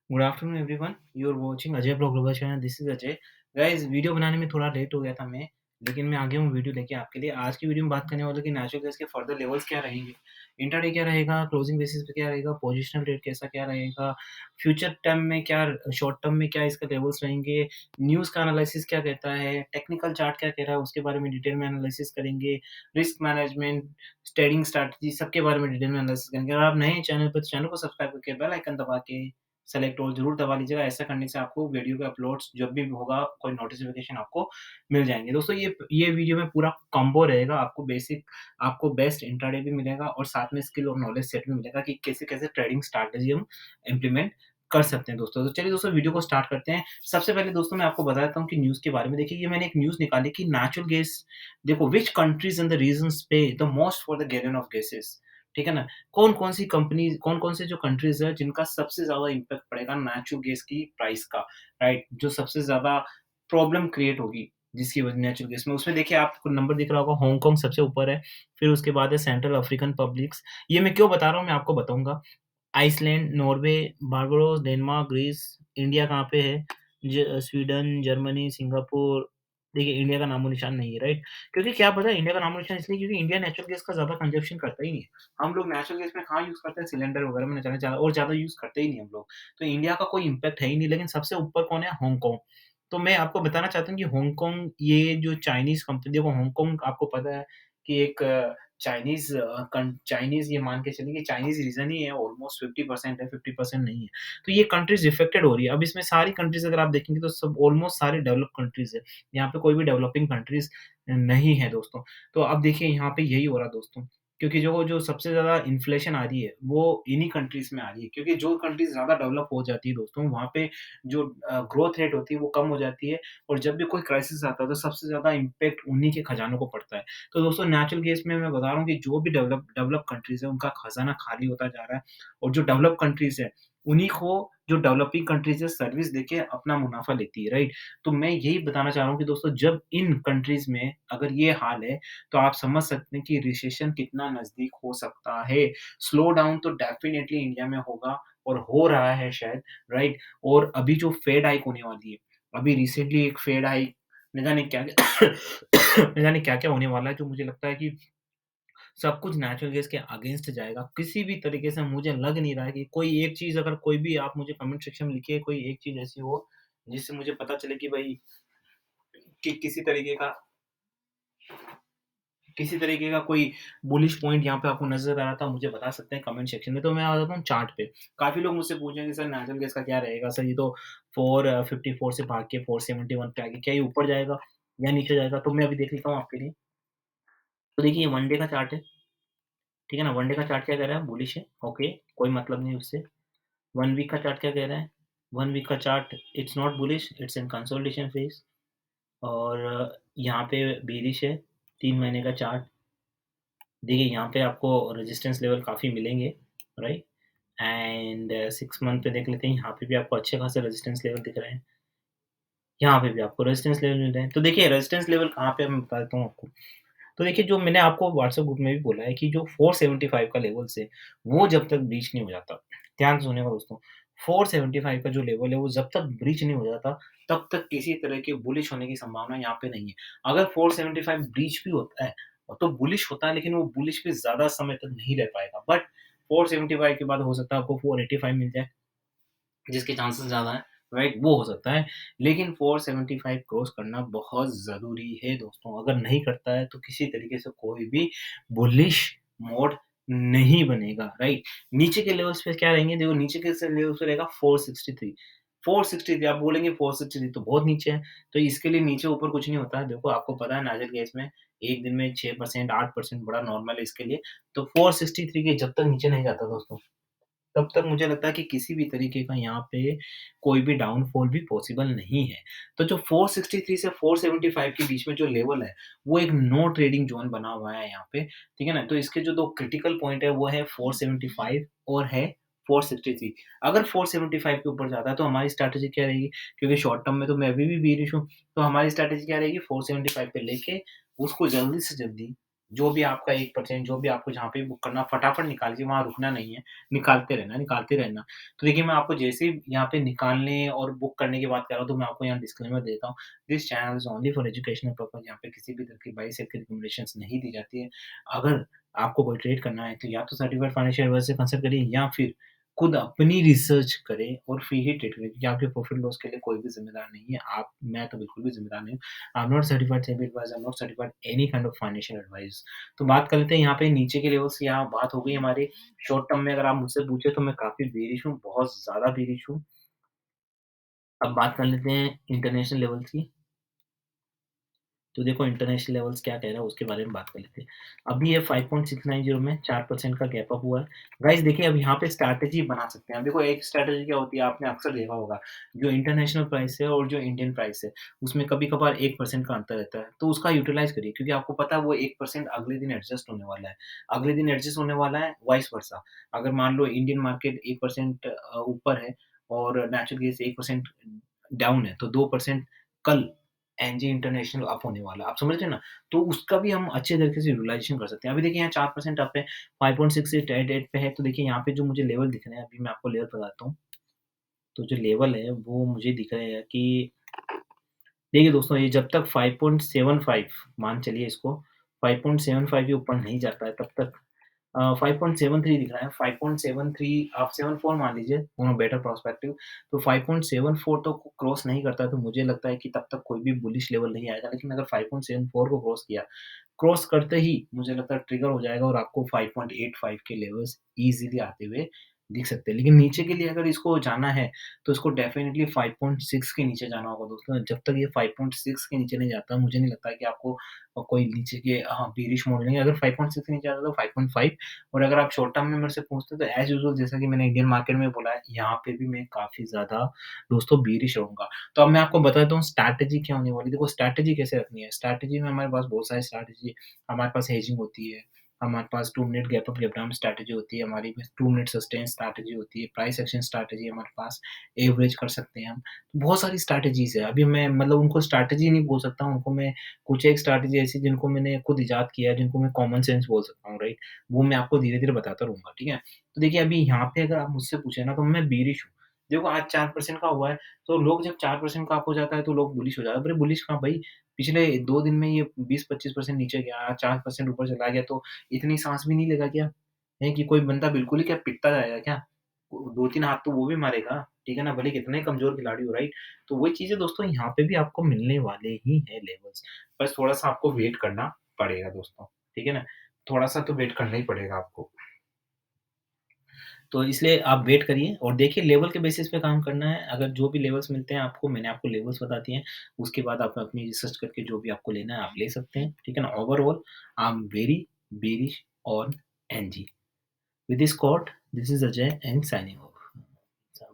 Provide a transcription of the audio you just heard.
Good afternoon everyone, you are watching Ajay blog global channel. This is Ajay. Guys, video बनाने में थोड़ा late हो गया था मैं, लेकिन मैं आ गया हूँ वीडियो लेके आपके लिए। आज की वीडियो में बात करने वाले कि नेचुरल गैस के फर्दर लेवल्स क्या रहेंगे, इंट्राडे क्या रहेगा, क्लोजिंग बेसिस पे क्या रहेगा, पोजिशनल रेट कैसा क्या रहेगा, फ्यूचर टर्म में क्या, शॉर्ट टर्म में क्या इसका लेवल्स रहेंगे, न्यूज़ का एनालिसिस क्या कहता है, टेक्निकल चार्ट क्या कह रहा है, उसके बारे में डिटेल में एनालिसिस करेंगे, रिस्क मैनेजमेंट, ट्रेडिंग स्ट्रैटेजी सबके बारे में डिटेल में एनालिसिस करेंगे। अगर आप नए हैं चैनल पे तो चैनल को सब्सक्राइब करके बेल आइकन दबा के सेलेक्ट ऑल ज़रूर दबा लीजिएगा। ऐसा करने से आपको वीडियो के अपलोड्स जब भी होगा कोई नोटिफ़िकेशन आपको मिल जाएँगे। दोस्तों, ये वीडियो में पूरा कॉम्बो रहेगा। आपको बेस्ट इंट्राडे भी मिलेगा और साथ में स्किल और नॉलेज सेट भी मिलेगा कि कैसे-कैसे ट्रेडिंग स्ट्रैटेजी हम इम्प्लीमेंट कर सकते हैं दोस्तों। तो चलिए दोस्तों, वीडियो को स्टार्ट करते हैं। सबसे पहले दोस्तों मैं आपको बता देता हूँ कि न्यूज़ के बारे में। देखिए, ये मैंने एक न्यूज़ निकाली कि नेचुरल गैस, देखो, which countries and the regions pay the most for the gallon of gases. ठीक है ना? कौन-कौन सी कंपनी, कौन-कौन से जो कंट्रीज़ हैं जिनका सबसे ज़्यादा इम्पैक्ट पड़ेगा नेचुरल गैस की प्राइस का, राइट? जो सबसे ज़्यादा प्रॉब्लम क्रिएट होगी जिसकी वजह नेचुरल गैस में। उसमें देखिए, आपको नंबर दिख रहा होगा, हांगकांग सबसे ऊपर है, फिर उसके बाद है सेंट्रल अफ्रीकन रिपब्लिक्स। ये मैं क्यों बता रहा हूँ मैं आपको बताऊँगा। Iceland, Norway, Barbados, Denmark, Greece, India कहाँ पे है? Sweden, Germany, Singapore. देखिए, इंडिया का नामो-निशान नहीं है, राइट? क्योंकि क्या पता है, इंडिया का नामो-निशान इसलिए क्योंकि इंडिया नेचुरल गैस का ज़्यादा कंज़म्पशन करता ही नहीं है। हम लोग नेचुरल गैस में कहाँ यूज़ करते हैं? सिलेंडर वगैरह में ज़्यादा ज़्यादा और ज़्यादा यूज़ करते ही नहीं हम लोग। तो इंडिया का कोई इम्पैक्ट है ही नहीं, लेकिन सबसे ऊपर कौन है? हांगकांग। तो मैं आपको बताना चाहता हूँ कि हांगकांग, ये जो चाइनीज़ कंपनी, देखो हांगकांग आपको पता है कि एक चाइनीज़, ये मान के चलिए कि चाइनीज़ रीज़न ही है, ऑलमोस्ट 50% है, 50% नहीं है। तो ये कंट्रीज़ इफ़ेक्टेड हो रही है। अब इसमें सारी कंट्रीज़ अगर आप देखेंगे तो सब ऑलमोस्ट सारे डेवलप्ड कंट्रीज़ है। यहाँ पे कोई भी डेवलपिंग कंट्रीज़ नहीं है दोस्तों। तो अब देखिए, यहाँ पे यही हो रहा है दोस्तों, क्योंकि जो जो सबसे ज़्यादा इन्फ्लेशन आ रही है, वो इन्हीं कंट्रीज़ में आ रही है। क्योंकि जो कंट्रीज़ ज़्यादा डेवलप हो जाती है दोस्तों, वहाँ पे जो ग्रोथ रेट होती है वो कम हो जाती है, और जब भी कोई क्राइसिस आता है तो सबसे ज़्यादा इम्पैक्ट उन्हीं के खजानों को पड़ता है। तो दोस्तों, नेचुरल गैस में मैं बता रहा हूँ कि जो भी डेवलप कंट्रीज़ है, उनका खज़ाना खाली होता जा रहा है, और जो डेवलप कंट्रीज़ है, उन्हीं को जो डेवलपिंग कंट्रीज़ है सर्विस देके अपना मुनाफ़ा लेती है, राइट? तो मैं यही बताना चाह रहा हूँ कि दोस्तों, जब इन कंट्रीज़ में अगर ये हाल है, तो आप समझ सकते हैं कि रिसेशन कितना नज़दीक हो सकता है। स्लो डाउन तो डेफ़िनिटली इंडिया में होगा और हो रहा है शायद, राइट? और अभी जो फेड हाइक होने वाली है, अभी रिसेंटली एक फेड हाइक, न जाने क्या-क्या न जाने क्या-क्या होने वाला है, जो मुझे लगता है कि सब कुछ नेचुरल गैस के अगेंस्ट जाएगा। किसी भी तरीके से मुझे लग नहीं रहा है कि कोई एक चीज़, अगर कोई भी आप मुझे कमेंट सेक्शन में लिखिए, कोई एक चीज़ ऐसी हो, जिससे मुझे पता चले कि भई कि किसी तरीके का कोई बुलिश पॉइंट यहाँ पे आपको नज़र आ रहा था, मुझे बता सकते हैं कमेंट सेक्शन में। तो मैं आ जाता हूँ चार्ट पे। काफ़ी लोग मुझसे पूछेंगे, सर नेचुरल गैस का क्या रहेगा? सर ये तो 454 से भाग के 471 पे आ गया। क्या ये ऊपर जाएगा या नीचे जाएगा? तो मैं अभी देख लेता हूँ आपके लिए। तो देखिए, ये 1 डे का चार्ट है, ठीक है ना? 1 डे का चार्ट क्या कह रहा है? बुलिश है, ओके, कोई मतलब नहीं उससे। 1 वीक का चार्ट क्या कह रहा है? 1 वीक का chart, it's not bullish, it's in consolidation phase, और यहाँ पे बेयरिश है। 3 महीने का चार्ट, देखिए यहाँ पे आपको रेजिस्टेंस लेवल काफ़ी मिलेंगे, राइट? एंड 6 मंथ पे देख लेते हैं, यहाँ पे भी आपको अच्छे खासे रेजिस्टेंस लेवल दिख रहे हैं। यहाँ पे भी आपको रेजिस्टेंस लेवल मिल रहे हैं। तो देखिए, रेजिस्टेंस लेवल कहाँ पे है मैं बता देता हूँ आपको। तो देखिए, जो मैंने आपको व्हाट्सएप ग्रुप में भी बोला है कि जो 475 का लेवल्स है, वो जब तक ब्रीच नहीं हो जाता, ध्यान से सुनिएगा दोस्तों, 475 का जो लेवल है, वो जब तक ब्रीच नहीं हो जाता, तब तक किसी तरह के बुलिश होने की संभावना यहाँ पे नहीं है। अगर 475 ब्रीच भी होता है, तो बुलिश होता है, लेकिन वो बुलिश पे ज़्यादा समय तक नहीं रह पाएगा। बट 475 के बाद हो सकता है आपको 485 मिल जाए, जिसके चांसेस ज़्यादा हैं, राइट? वो हो सकता है, लेकिन 475 क्रॉस करना बहुत ज़रूरी है दोस्तों। अगर नहीं करता है, तो किसी तरीके से कोई भी बुलिश मोड नहीं बनेगा, राइट? नीचे के लेवल्स पे क्या रहेंगे? देखो, नीचे के लेवल्स पे रहेगा 463। 463, आप बोलेंगे 463 तो बहुत नीचे है, तो इसके लिए नीचे-ऊपर कुछ नहीं होता है। देखो, आपको पता है नाज़िल केस में 1 दिन में 6% 8% बड़ा नॉर्मल है इसके लिए। तो 463 के जब तक नीचे नहीं जाता दोस्तों, तब तक मुझे लगता है कि किसी भी तरीके का यहाँ पे कोई भी डाउनफॉल भी पॉसिबल नहीं है। तो जो 463 से 475 के बीच में जो लेवल है, वो एक नो ट्रेडिंग ज़ोन बना हुआ है यहाँ पे, ठीक है ना? तो इसके जो 2 क्रिटिकल पॉइंट है, वो है 475 और है 463। अगर 475 के ऊपर जाता है, तो हमारी स्ट्रैटेजी क्या रहेगी? क्योंकि शॉर्ट टर्म में तो मैं अभी भी बेयरिश हूँ, तो हमारी स्ट्रैटेजी क्या रहेगी? 475 पे लेके उसको जल्दी से जल्दी जो भी आपका 1% जो भी आपको जहाँ पे बुक करना फटाफट निकाल के वहाँ रुकना नहीं है, निकालते रहना, निकालते रहना। तो देखिए मैं आपको जैसे ही यहाँ पे निकालने और बुक करने की बात कर रहा हूँ, तो मैं आपको यहाँ डिस्क्लेमर देता हूँ, this channel is only for educational purpose. यहाँ पे किसी भी तरह की बाय सेल की रिकमेंडेशंस नहीं दी जाती है। अगर आपको कोई ट्रेड करना है, तो या तो सर्टिफाइड फाइनेंशियल एडवाइज़र से कंसल्ट करिए या फिर खुद अपनी रिसर्च करें और फिर ही ट्रेड करें, क्योंकि आपके प्रॉफिट लॉस के लिए कोई भी ज़िम्मेदार नहीं है। मैं तो बिल्कुल भी ज़िम्मेदार नहीं हूँ। I am not certified SEBI adviser, I am not certified any kind of financial advice. तो बात कर लेते हैं यहाँ पे नीचे के लेवल्स की। यहाँ बात हो गई हमारी शॉर्ट टर्म में। अगर आप मुझसे पूछे तो मैं काफ़ी बेरिश हूँ, बहुत ज़्यादा बेरिश हूँ। अब बात कर लेते हैं इंटरनेशनल लेवल्स की। तो देखो इंटरनेशनल लेवल्स क्या कह रहा है उसके बारे में बात कर लेते हैं। अभी ये 5.690 में 4% का गैप अप हुआ है। गाइस देखिए अब यहाँ पे स्ट्रैटेजी बना सकते हैं। अब देखो एक स्ट्रैटेजी क्या होती है आपने अक्सर देखा होगा, जो इंटरनेशनल प्राइस है और जो इंडियन प्राइस है, उसमें कभी-कभार 1% का अंतर रहता है। तो उसका यूटिलाइज़ करिए, क्योंकि आपको पता है वो 1% अगले दिन एडजस्ट होने वाला है। अगले दिन एडजस्ट होने वाला है, वाइस वर्सा। अगर मान लो इंडियन मार्केट 1% ऊपर है और नेचुरल गैस 1% डाउन है, तो 2% कल एनजी इंटरनेशनल अप होने वाला है, आप समझ रहे हैं ना? तो उसका भी हम अच्छे तरीके से यूटिलाइज़ेशन कर सकते हैं। अभी देखिए यहाँ 4% अप है, 5.6888 पे है, तो देखिए यहाँ पे जो मुझे लेवल दिख रहे हैं, अभी मैं आपको लेवल बताता हूँ। तो जो लेवल है वो मुझे दिख रहे हैं कि देखिए दोस्तों, ये जब तक 5.75 मान चलिए इसको, 5.75 के ऊपर नहीं जाता है तब तक 5.73 दिख रहा है, 5.73 आप 74 मान लीजिए ऑन अ बेटर पर्सपेक्टिव। तो 5.74 तो क्रॉस नहीं करता है, तो मुझे लगता है कि तब तक कोई भी बुलिश लेवल नहीं आएगा। लेकिन अगर 5.74 को क्रॉस किया, क्रॉस करते ही मुझे लगता है ट्रिगर हो जाएगा और आपको 5.85 के लेवल्स ईज़िली आते हुए दिख सकते हैं। लेकिन नीचे के लिए अगर इसको जाना है, तो इसको डेफ़िनिटली 5.6 के नीचे जाना होगा दोस्तों। जब तक ये 5.6 के नीचे नहीं जाता, मुझे नहीं लगता है कि आपको कोई नीचे के बेयरिश मोड लेंगे। अगर 5.6 के नीचे आता है तो 5.5। और अगर आप शॉर्ट टर्म में मेरे से पूछते हो तो एज़ यूजुअल जैसा कि मैंने इंडियन मार्केट में बोला है, यहाँ पे भी मैं काफ़ी ज़्यादा दोस्तों बेयरिश रहूँगा। तो अब मैं आपको बताता हूँ स्ट्रैटेजी क्या होने वाली है। देखो स्ट्रैटेजी कैसे रखनी है, स्ट्रैटेजी में हमारे पास बहुत सारी स्ट्रैटेजी हमारे पास हेजिंग होती है, हमारे पास 2 minute gap up gap down strategy होती है, हमारी 2 मिनट सस्टेन स्ट्रैटेजी होती है, प्राइस एक्शन स्ट्रैटेजी हमारे पास, एवरेज कर सकते हैं हम। बहुत सारी स्ट्रैटेजीज़ है। अभी मैं मतलब उनको स्ट्रैटेजी नहीं बोल सकता हूँ, उनको मैं कुछ एक स्ट्रैटेजी ऐसी जिनको मैंने खुद इजाद किया है, जिनको मैं कॉमन सेंस बोल सकता हूँ, राइट? वो मैं आपको धीरे-धीरे बताता रहूँगा, ठीक है? तो देखिए अभी यहाँ पे अगर आप मुझसे पूछे ना तो मैं बेयरिश हूँ। देखो आज 4% का हुआ है, तो लोग जब 4% का अप हो जाता है तो लोग बुलिश हो जाते हैं। अरे बुलिश कहाँ भाई, पिछले 2 दिन में ये 20-25% नीचे गया, आज 4% ऊपर चला गया तो इतनी साँस भी नहीं लेगा क्या? हैं कि कोई बंदा बिल्कुल ही क्या पिटता जाएगा क्या? 2-3 हाथ तो वो भी मारेगा, ठीक है ना? भले कितना ही कमज़ोर खिलाड़ी हो, राइट? तो वही चीज़ें दोस्तों यहाँ पे भी आपको मिलने वाले ही हैं लेवल्स। बस थोड़ा-सा आपको वेट करना पड़ेगा दोस्तों, ठीक है ना? थोड़ा-सा तो वेट करना ही पड़ेगा आपको। तो इसलिए आप वेट करिए और देखिए लेवल के बेसिस पे काम करना है। अगर जो भी लेवल्स मिलते हैं आपको, मैंने आपको लेवल्स बता दिए हैं, उसके बाद आप अपनी रिसर्च करके जो भी आपको लेना है आप ले सकते हैं, ठीक है ना? Overall I am very bearish on NG. With this quote, this is Ajay and signing off.